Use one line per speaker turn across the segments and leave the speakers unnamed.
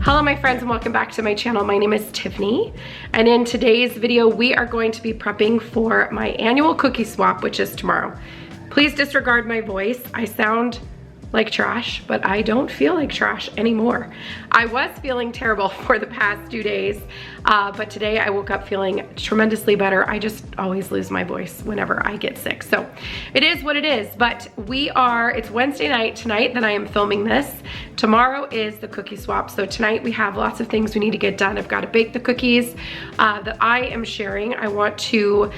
Hello my friends and welcome back to my channel. My name is Tiffany and in today's video we are going to be prepping for my annual cookie swap, which is tomorrow. Please disregard my voice. I sound like trash, but I don't feel like trash anymore. I was feeling terrible for the past 2 days, but today I woke up feeling tremendously better. I just always lose my voice whenever I get sick. So it is what it is, but it's Wednesday night tonight that I am filming this. Tomorrow is the cookie swap. So tonight we have lots of things we need to get done. I've got to bake the cookies that I am sharing. I want to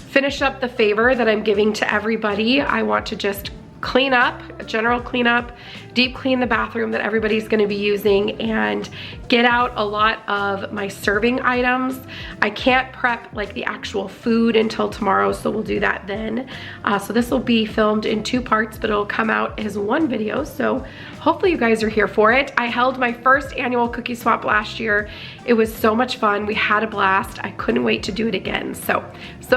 finish up the favor that I'm giving to everybody. I want to just clean up, a general cleanup, deep clean the bathroom that everybody's gonna be using and get out a lot of my serving items. I can't prep like the actual food until tomorrow, so we'll do that then. So this will be filmed in 2 parts, but it'll come out as 1 video, so hopefully you guys are here for it. I held my first annual cookie swap last year. It was so much fun. We had a blast. I couldn't wait to do it again. So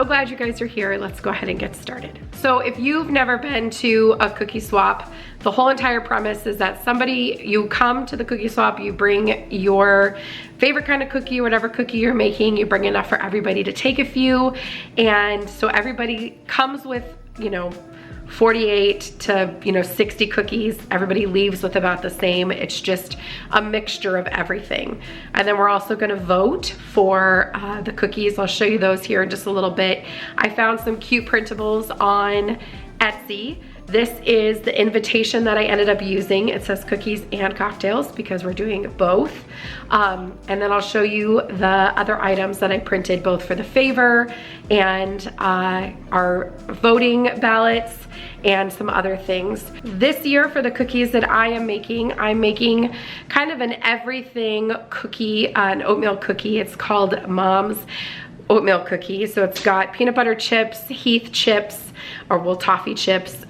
glad you guys are here. Let's go ahead and get started. So if you've never been to a cookie swap, the whole entire premise is that you come to the cookie swap, you bring your favorite kind of cookie, whatever cookie you're making, you bring enough for everybody to take a few, and so everybody comes with, 48 to 60 cookies. Everybody leaves with about the same. It's just a mixture of everything. And then we're also gonna vote for the cookies. I'll show you those here in just a little bit. I found some cute printables on Etsy. This is the invitation that I ended up using. It says cookies and cocktails because we're doing both. And then I'll show you the other items that I printed both for the favor and our voting ballots and some other things. This year for the cookies that I'm making kind of an everything cookie, an oatmeal cookie. It's called Mom's Oatmeal Cookie. So it's got peanut butter chips, Heath chips, or toffee chips,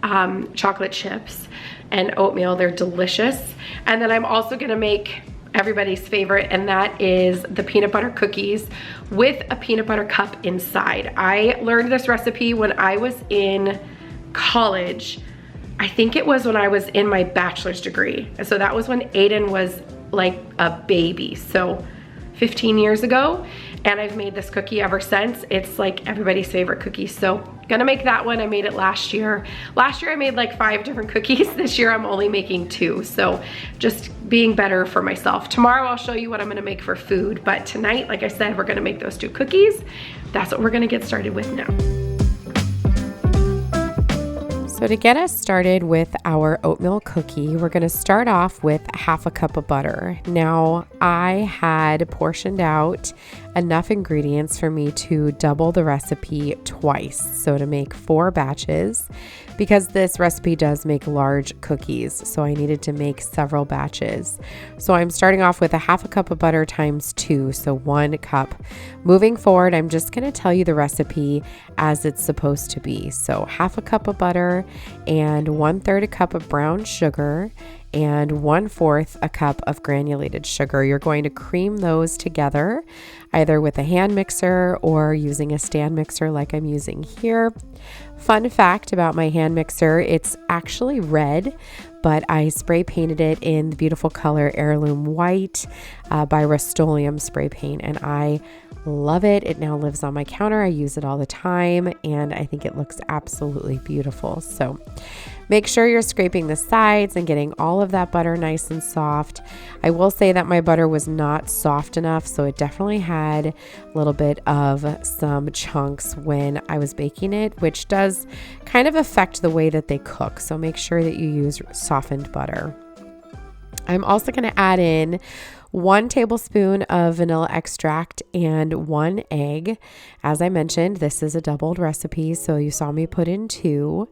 chocolate chips, and oatmeal. They're delicious. And then I'm also gonna make everybody's favorite, and that is the peanut butter cookies with a peanut butter cup inside. I learned this recipe when I was in college. I think it was when I was in my bachelor's degree. So that was when Aiden was like a baby. So 15 years ago, and I've made this cookie ever since. It's like everybody's favorite cookie. So gonna make that one. I made it last year. Last year I made like 5 different cookies. This year I'm only making 2. So just being better for myself. Tomorrow I'll show you what I'm gonna make for food. But tonight, like I said, we're gonna make those 2 cookies. That's what we're gonna get started with now.
So to get us started with our oatmeal cookie, we're going to start off with 1/2 cup of butter. Now, I had portioned out enough ingredients for me to double the recipe twice, so to make 4 batches, because this recipe does make large cookies, so I needed to make several batches. So I'm starting off with 1/2 cup of butter times 2, so 1 cup. Moving forward, I'm just going to tell you the recipe as it's supposed to be. So 1/2 cup of butter and 1/3 a cup of brown sugar and 1/4 a cup of granulated sugar. You're going to cream those together either with a hand mixer or using a stand mixer like I'm using here. Fun fact about my hand mixer, it's actually red, but I spray painted it in the beautiful color Heirloom White by Rust-Oleum spray paint, and I love it. It now lives on my counter. I use it all the time, and I think it looks absolutely beautiful. So make sure you're scraping the sides and getting all of that butter nice and soft. I will say that my butter was not soft enough, so it definitely had a little bit of some chunks when I was baking it, which does kind of affect the way that they cook. So make sure that you use softened butter. I'm also going to add in 1 tablespoon of vanilla extract and 1 egg. As I mentioned, this is a doubled recipe, so you saw me put in 2,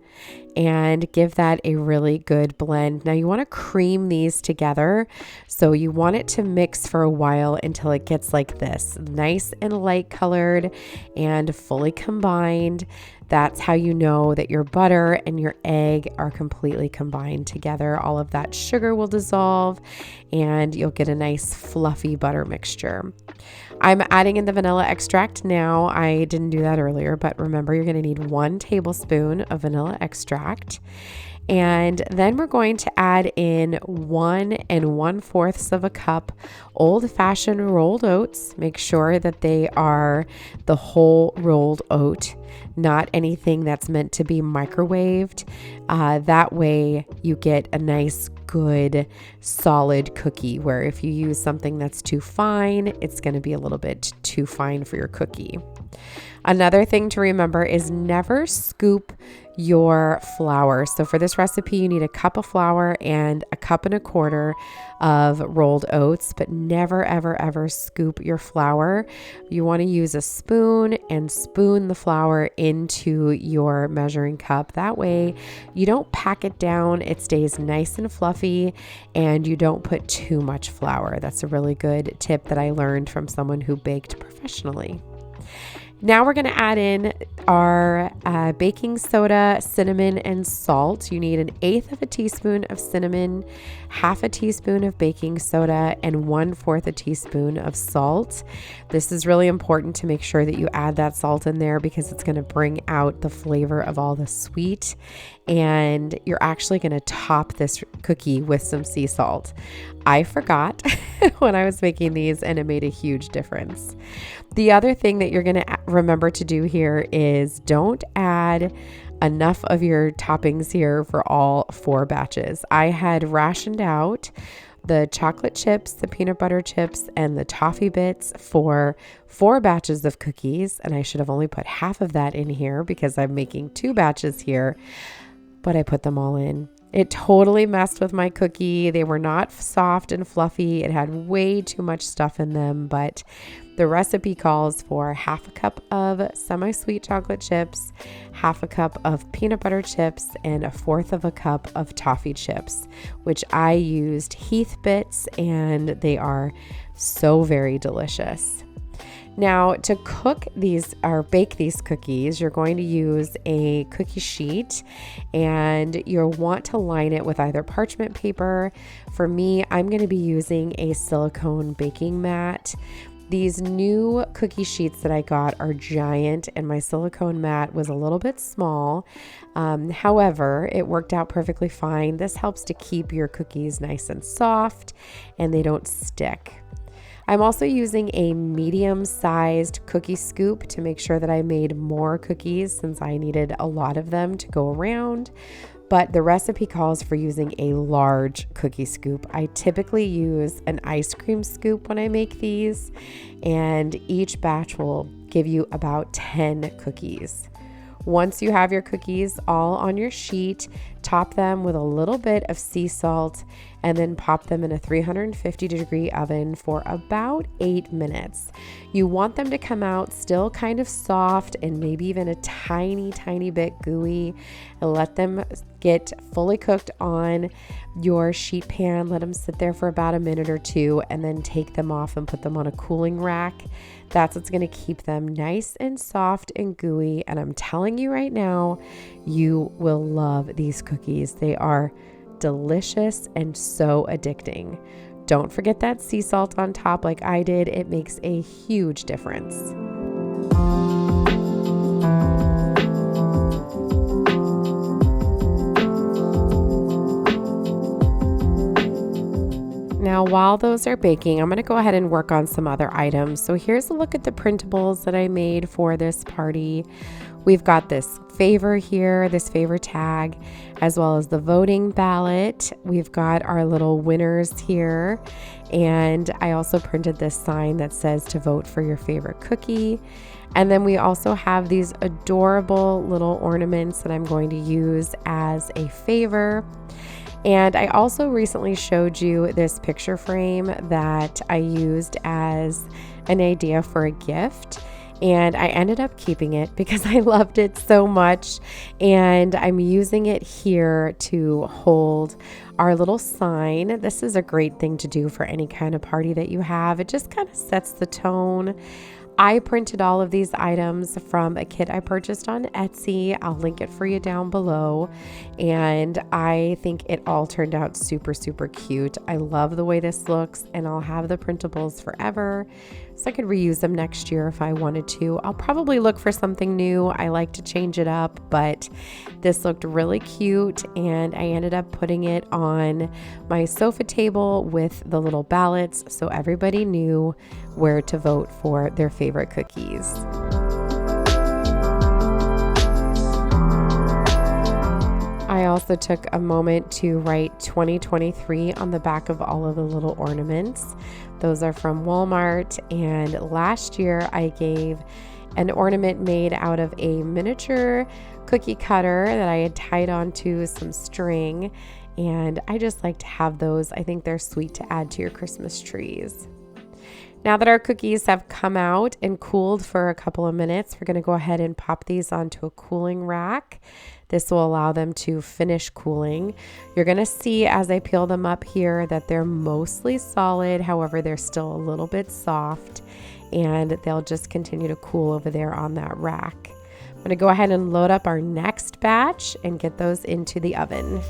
and give that a really good blend. Now you want to cream these together, so you want it to mix for a while until it gets like this, nice and light colored and fully combined. That's how you know that your butter and your egg are completely combined together. All of that sugar will dissolve and you'll get a nice fluffy butter mixture. I'm adding in the vanilla extract now. I didn't do that earlier, but remember you're going to need 1 tablespoon of vanilla extract. And then we're going to add in 1 1/4 cup old-fashioned rolled oats. Make sure that they are the whole rolled oat, not anything that's meant to be microwaved. That way you get a nice, good, solid cookie, where if you use something that's too fine, it's going to be a little bit too fine for your cookie. Another thing to remember is never scoop your flour. So for this recipe, you need a cup of flour and a 1/4 cups of rolled oats, but never, ever, ever scoop your flour. You want to use a spoon and spoon the flour into your measuring cup. That way you don't pack it down. It stays nice and fluffy, and you don't put too much flour. That's a really good tip that I learned from someone who baked professionally. Now we're going to add in our baking soda, cinnamon, and salt. You need 1/8 teaspoon of cinnamon, 1/2 teaspoon of baking soda, and 1/4 teaspoon of salt. This is really important to make sure that you add that salt in there because it's going to bring out the flavor of all the sweet. And you're actually going to top this cookie with some sea salt. I forgot when I was making these, and it made a huge difference. The other thing that you're going to remember to do here is don't add enough of your toppings here for all 4 batches. I had rationed out the chocolate chips, the peanut butter chips, and the toffee bits for 4 batches of cookies, and I should have only put half of that in here because I'm making 2 batches here, but I put them all in. It totally messed with my cookie. They were not soft and fluffy. It had way too much stuff in them, but the recipe calls for 1/2 cup of semi-sweet chocolate chips, 1/2 cup of peanut butter chips, and 1/4 cup of toffee chips, which I used Heath bits, and they are so very delicious. Now, to cook these or bake these cookies, you're going to use a cookie sheet, and you'll want to line it with either parchment paper. For me, I'm going to be using a silicone baking mat. These new cookie sheets that I got are giant, and my silicone mat was a little bit small. However, it worked out perfectly fine. This helps to keep your cookies nice and soft, and they don't stick. I'm also using a medium-sized cookie scoop to make sure that I made more cookies since I needed a lot of them to go around. But the recipe calls for using a large cookie scoop. I typically use an ice cream scoop when I make these, and each batch will give you about 10 cookies. Once you have your cookies all on your sheet, top them with a little bit of sea salt and then pop them in a 350-degree oven for about 8 minutes. You want them to come out still kind of soft and maybe even a tiny, tiny bit gooey, and let them get fully cooked on your sheet pan. Let them sit there for about a minute or 2 and then take them off and put them on a cooling rack. That's what's going to keep them nice and soft and gooey. And I'm telling you right now, you will love these cookies. They are delicious and so addicting. Don't forget that sea salt on top like I did. It makes a huge difference. Now, while those are baking, I'm going to go ahead and work on some other items. So here's a look at the printables that I made for this party. We've got this favor here, this favor tag, as well as the voting ballot. We've got our little winners here. And I also printed this sign that says to vote for your favorite cookie. And then we also have these adorable little ornaments that I'm going to use as a favor. And I also recently showed you this picture frame that I used as an idea for a gift. And I ended up keeping it because I loved it so much. And I'm using it here to hold our little sign. This is a great thing to do for any kind of party that you have. It just kind of sets the tone. I printed all of these items from a kit I purchased on Etsy. I'll link it for you down below. And I think it all turned out super, super cute. I love the way this looks, and I'll have the printables forever. So I could reuse them next year if I wanted to. I'll probably look for something new. I like to change it up, but this looked really cute, and I ended up putting it on my sofa table with the little ballots so everybody knew where to vote for their favorite cookies. I also took a moment to write 2023 on the back of all of the little ornaments. Those are from Walmart, and last year I gave an ornament made out of a miniature cookie cutter that I had tied onto some string, and I just like to have those. I think they're sweet to add to your Christmas trees. Now that our cookies have come out and cooled for a couple of minutes, we're going to go ahead and pop these onto a cooling rack. This will allow them to finish cooling. You're going to see as I peel them up here that they're mostly solid. However, they're still a little bit soft, and they'll just continue to cool over there on that rack. I'm going to go ahead and load up our next batch and get those into the oven.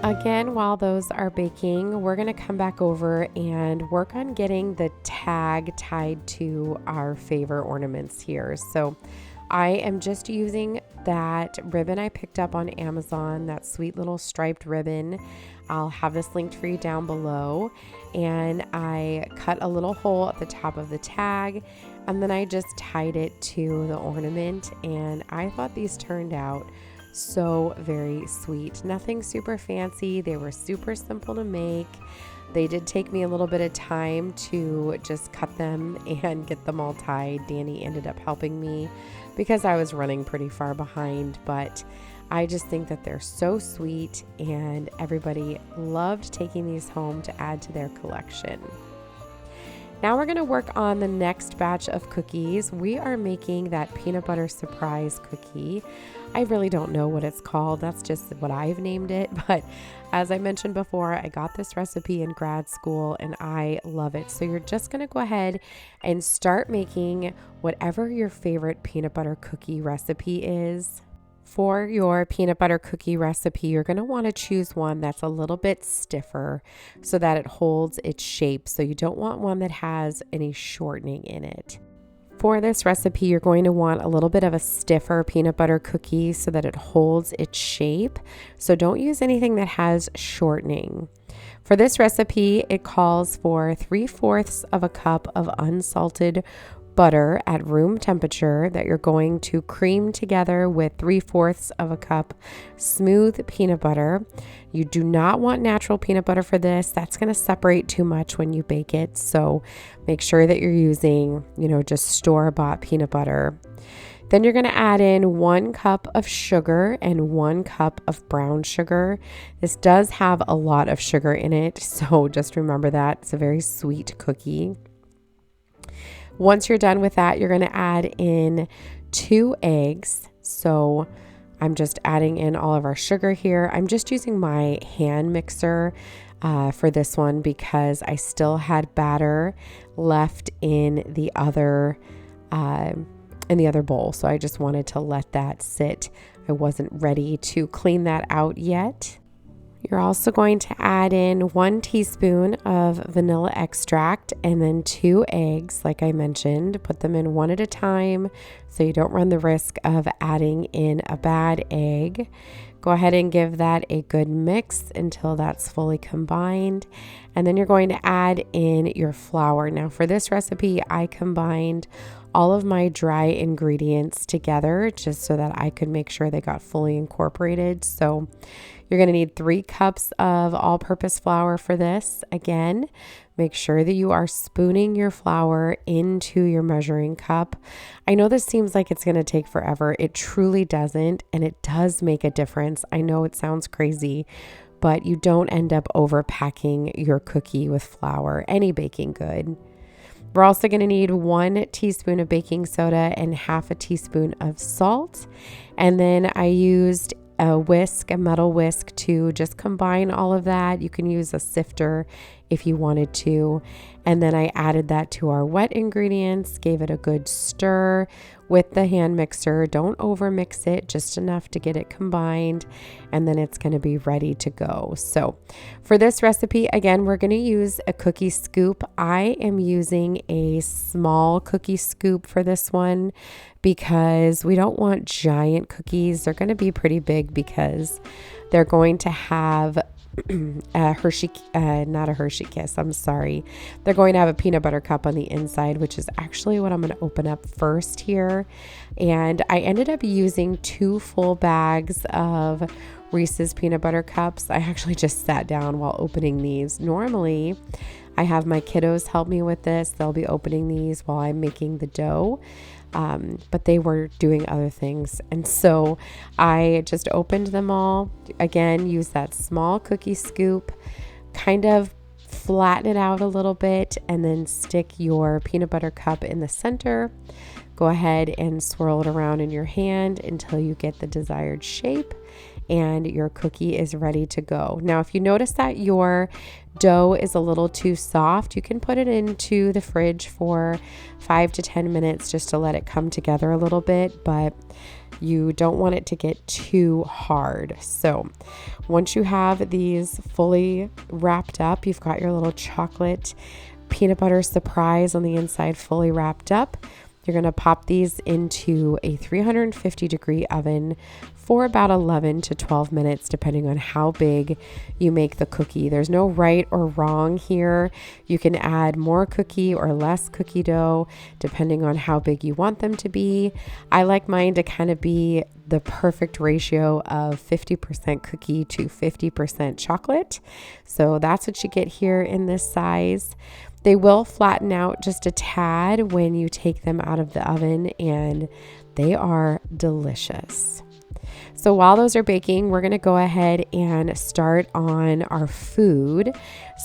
Again, while those are baking, we're going to come back over and work on getting the tag tied to our favorite ornaments here. So I am just using that ribbon I picked up on Amazon, that sweet little striped ribbon. I'll have this linked for you down below. And I cut a little hole at the top of the tag, and then I just tied it to the ornament, and I thought these turned out so very sweet. Nothing super fancy. They were super simple to make. They did take me a little bit of time to just cut them and get them all tied. Danny ended up helping me because I was running pretty far behind, but I just think that they're so sweet, and everybody loved taking these home to add to their collection. Now we're going to work on the next batch of cookies. We are making that peanut butter surprise cookie. I really don't know what it's called. That's just what I've named it. But as I mentioned before, I got this recipe in grad school and I love it. So you're just going to go ahead and start making whatever your favorite peanut butter cookie recipe is. For your peanut butter cookie recipe, you're going to want to choose one that's a little bit stiffer so that it holds its shape. So you don't want one that has any shortening in it. For this recipe, you're going to want a little bit of a stiffer peanut butter cookie so that it holds its shape. So don't use anything that has shortening. For this recipe, it calls for 3/4 of a cup of unsalted butter at room temperature that you're going to cream together with 3/4 of a cup smooth peanut butter. You do not want natural peanut butter for this. That's going to separate too much when you bake it. So make sure that you're using, just store-bought peanut butter. Then you're going to add in 1 cup of sugar and 1 cup of brown sugar. This does have a lot of sugar in it, so just remember that. It's a very sweet cookie. Once you're done with that, you're going to add in 2 eggs. So I'm just adding in all of our sugar here. I'm just using my hand mixer for this one because I still had batter left in the other bowl. So I just wanted to let that sit. I wasn't ready to clean that out yet. You're also going to add in 1 teaspoon of vanilla extract and then 2 eggs, like I mentioned. Put them in one at a time so you don't run the risk of adding in a bad egg. Go ahead and give that a good mix until that's fully combined. And then you're going to add in your flour. Now for this recipe, I combined all of my dry ingredients together just so that I could make sure they got fully incorporated. So you're going to need 3 cups of all-purpose flour for this. Again, make sure that you are spooning your flour into your measuring cup. I know this seems like it's going to take forever. It truly doesn't, and it does make a difference. I know it sounds crazy, but you don't end up overpacking your cookie with flour, any baking good. We're also going to need 1 teaspoon of baking soda and half a teaspoon of salt. And then I used a metal whisk to just combine all of that. You can use a sifter if you wanted to. And then I added that to our wet ingredients, gave it a good stir with the hand mixer. Don't over mix it, just enough to get it combined, and then it's going to be ready to go. So for this recipe, again, we're going to use a cookie scoop. I am using a small cookie scoop for this one because we don't want giant cookies. They're going to be pretty big because they're going to have not a Hershey Kiss, I'm sorry. They're going to have a peanut butter cup on the inside, which is actually what I'm going to open up first here. And I ended up using 2 full bags of Reese's peanut butter cups. I actually just sat down while opening these. Normally, I have my kiddos help me with this. They'll be opening these while I'm making the dough. But they were doing other things. And so I just opened them all. Again, use that small cookie scoop, kind of flatten it out a little bit, and then stick your peanut butter cup in the center. Go ahead and swirl it around in your hand until you get the desired shape and your cookie is ready to go. Now, if you notice that your dough is a little too soft, you can put it into the fridge for 5 to 10 minutes just to let it come together a little bit, but you don't want it to get too hard. So once you have these fully wrapped up, you've got your little chocolate peanut butter surprise on the inside fully wrapped up. You're going to pop these into a 350 degree oven for about 11 to 12 minutes, depending on how big you make the cookie. There's no right or wrong here. You can add more cookie or less cookie dough, depending on how big you want them to be. I like mine to kind of be the perfect ratio of 50% cookie to 50% chocolate. So that's what you get here in this size. They will flatten out just a tad when you take them out of the oven, and they are delicious. So while those are baking, we're going to go ahead and start on our food.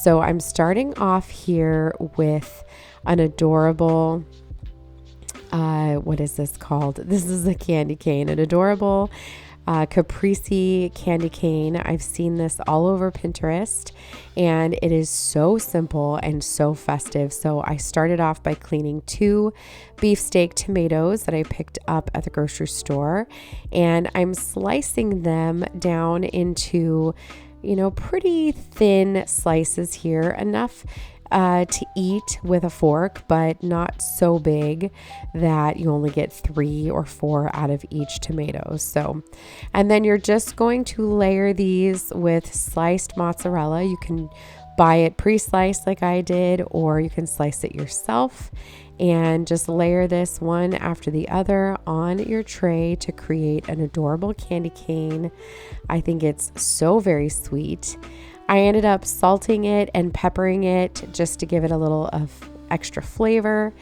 So I'm starting off here with an adorable, what is this called? This is a candy cane, an adorable Caprese candy cane. I've seen this all over Pinterest, and it is so simple and so festive. So I started off by cleaning 2 beefsteak tomatoes that I picked up at the grocery store, and I'm slicing them down into, pretty thin slices here, enough to eat with a fork, but not so big that you only get 3 or 4 out of each tomato. So, and then you're just going to layer these with sliced mozzarella. You can buy it pre-sliced like I did, or you can slice it yourself, and just layer this one after the other on your tray to create an adorable candy cane. I think it's so very sweet. I ended up salting it and peppering it just to give it a little of extra flavor,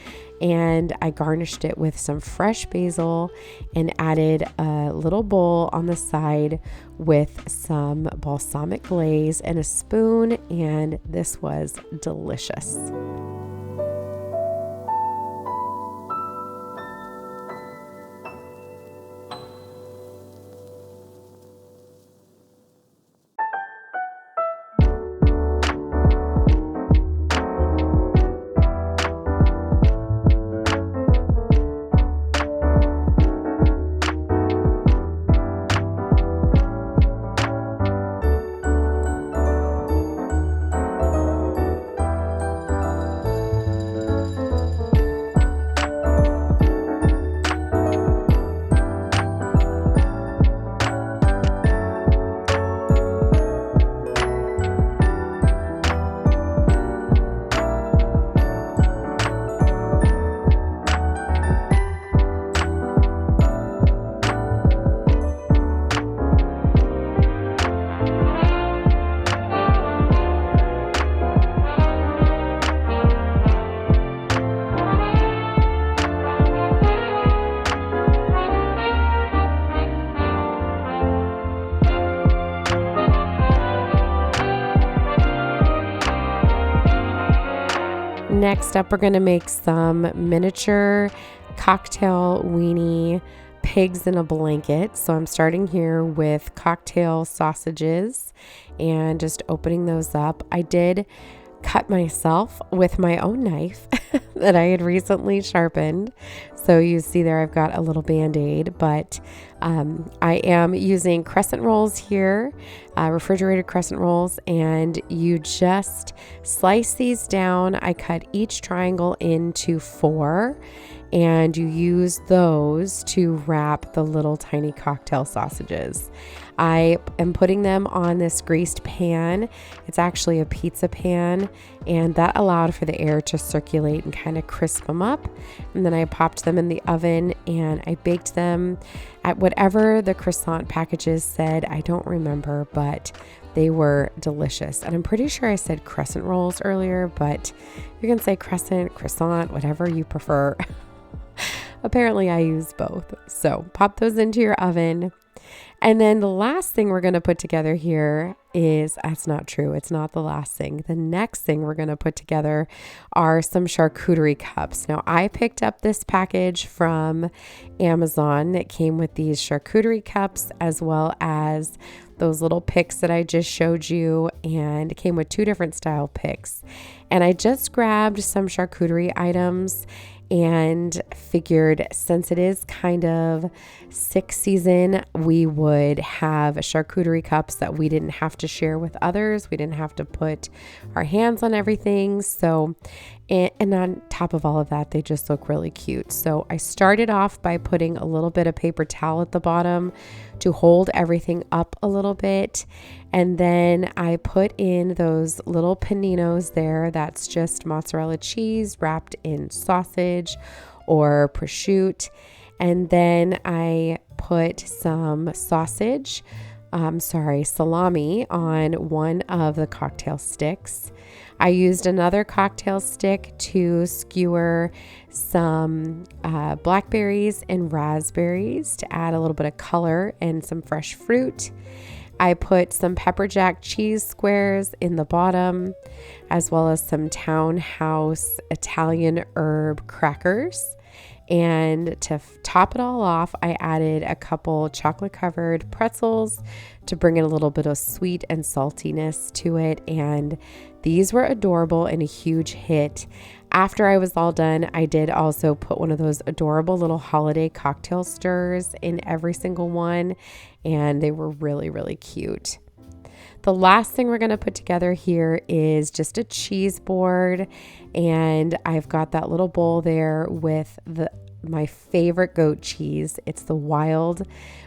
and I garnished it with some fresh basil and added a little bowl on the side with some balsamic glaze and a spoon, and this was delicious. Next up, we're going to make some miniature cocktail weenie pigs in a blanket. So I'm starting here with cocktail sausages and just opening those up. I did cut myself with my own knife that I had recently sharpened. So you see there I've got a little band-aid, but I am using crescent rolls here, refrigerated crescent rolls, and you just slice these down. I cut each triangle into 4, and you use those to wrap the little tiny cocktail sausages. I am putting them on this greased pan. It's actually a pizza pan, and that allowed for the air to circulate and kind of crisp them up. And then I popped them in the oven and I baked them at whatever the croissant packages said. I don't remember, but they were delicious. And I'm pretty sure I said crescent rolls earlier, but you can say crescent, croissant, whatever you prefer. Apparently I use both. So pop those into your oven. And then the last thing we're going to put together here is, that's not true. It's not the last thing. The next thing we're going to put together are some charcuterie cups. Now, I picked up this package from Amazon that came with these charcuterie cups as well as those little picks that I just showed you, and it came with 2 different style picks. And I just grabbed some charcuterie items and figured since it is kind of sick season, we would have charcuterie cups that we didn't have to share with others. We didn't have to put our hands on everything. So, and on top of all of that, they just look really cute. So I started off by putting a little bit of paper towel at the bottom to hold everything up a little bit. And then I put in those little paninos there. That's just mozzarella cheese wrapped in sausage or prosciutto. And then I put some salami on one of the cocktail sticks. I used another cocktail stick to skewer some blackberries and raspberries to add a little bit of color and some fresh fruit. I put some pepper jack cheese squares in the bottom, as well as some Townhouse Italian herb crackers. And to top it all off, I added a couple chocolate covered pretzels to bring in a little bit of sweet and saltiness to it. And these were adorable and a huge hit. After I was all done, I did also put one of those adorable little holiday cocktail stirs in every single one, and they were really, really cute. The last thing we're going to put together here is just a cheese board, and I've got that little bowl there with my favorite goat cheese. It's the wild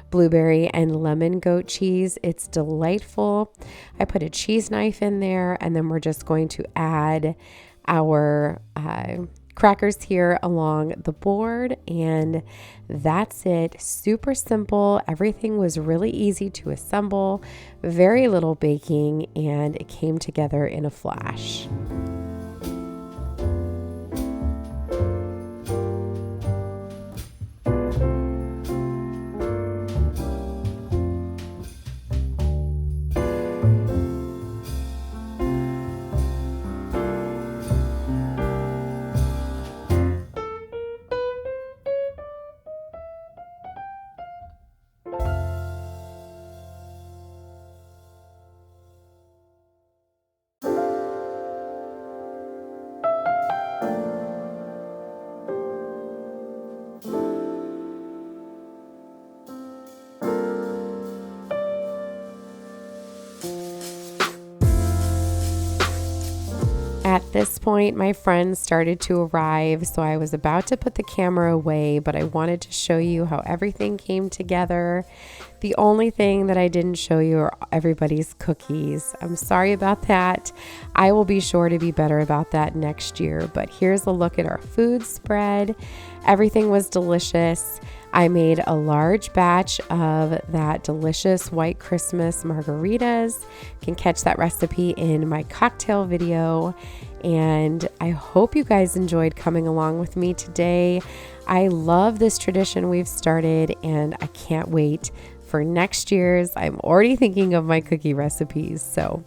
blueberry and lemon goat cheese. It's delightful. I put a cheese knife in there, and then we're just going to add our crackers here along the board, and that's it. Super simple. Everything was really easy to assemble, very little baking, and it came together in a flash. At this point, my friends started to arrive, so I was about to put the camera away, but I wanted to show you how everything came together. The only thing that I didn't show you are everybody's cookies. I'm sorry about that. I will be sure to be better about that next year, but here's a look at our food spread. Everything was delicious. I made a large batch of that delicious white Christmas margaritas. You can catch that recipe in my cocktail video. And I hope you guys enjoyed coming along with me today. I love this tradition we've started, and I can't wait for next year's. I'm already thinking of my cookie recipes. So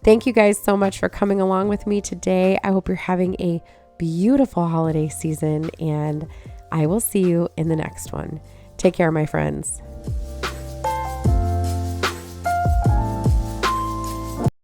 Thank you guys so much for coming along with me today. I hope you're having a beautiful holiday season, and I will see you in the next one. Take care, my friends.